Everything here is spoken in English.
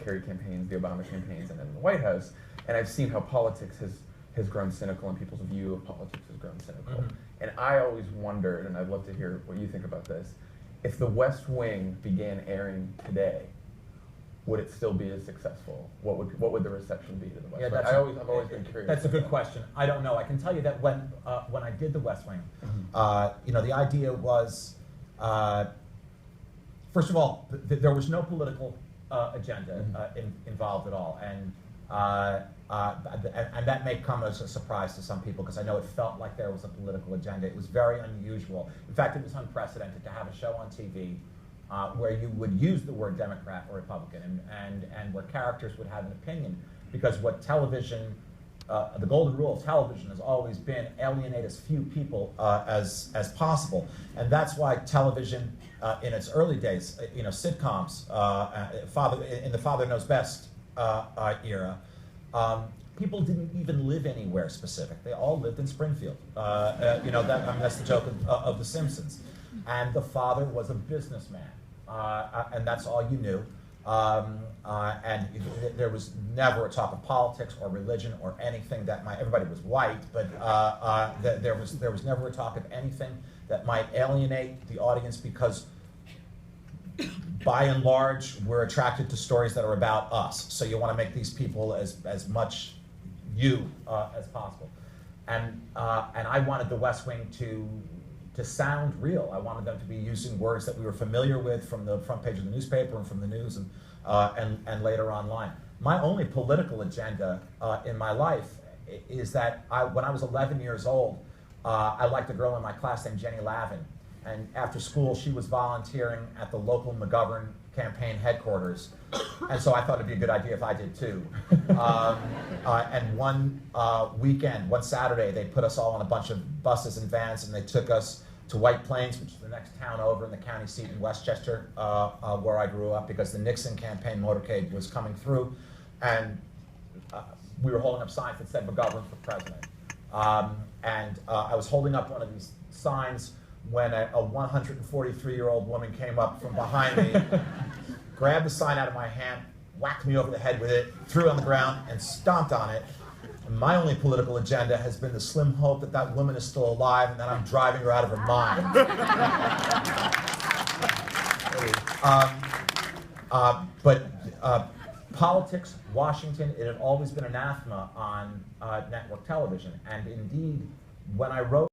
Kerry campaigns, the Obama campaigns, and then the White House, and I've seen how politics has grown cynical and people's view of politics has grown cynical. Mm-hmm. And I always wondered, and I'd love to hear what you think about this, if the West Wing began airing today, would it still be as successful? What would the reception be to the West Wing? I've always been curious. That's a good question. I don't know. I can tell you that when I did the West Wing, the idea was, first of all, there was no political agenda involved at all, and that may come as a surprise to some people because I know it felt like there was a political agenda. It was very unusual. In fact, it was unprecedented to have a show on TV where you would use the word Democrat or Republican and where characters would have an opinion, because what television, the golden rule of television has always been alienate as few people as possible. And that's why television in its early days, sitcoms, in the Father Knows Best era, people didn't even live anywhere specific. They all lived in Springfield. That's the joke of The Simpsons. And the father was a businessman, and that's all you knew. And there was never a talk of politics or religion or anything that might. Everybody was white, but there was never a talk of anything that might alienate the audience, because by and large we're attracted to stories that are about us. So you want to make these people as much you as possible. And I wanted the West Wing to sound real. I wanted them to be using words that we were familiar with from the front page of the newspaper and from the news and later online. My only political agenda in my life is that when I was 11 years old, I liked a girl in my class named Jenny Lavin. And after school, she was volunteering at the local McGovern campaign headquarters. And so I thought it'd be a good idea if I did too. And one weekend, one Saturday, they put us all on a bunch of buses and vans, and they took us to White Plains, which is the next town over in the county seat in Westchester, where I grew up, because the Nixon campaign motorcade was coming through. And we were holding up signs that said McGovern for president. I was holding up one of these signs when a 143-year-old woman came up from behind me, grabbed the sign out of my hand, whacked me over the head with it, threw it on the ground, and stomped on it. And my only political agenda has been the slim hope that that woman is still alive and that I'm driving her out of her mind. Politics, Washington, it had always been anathema on network television. And indeed, when I wrote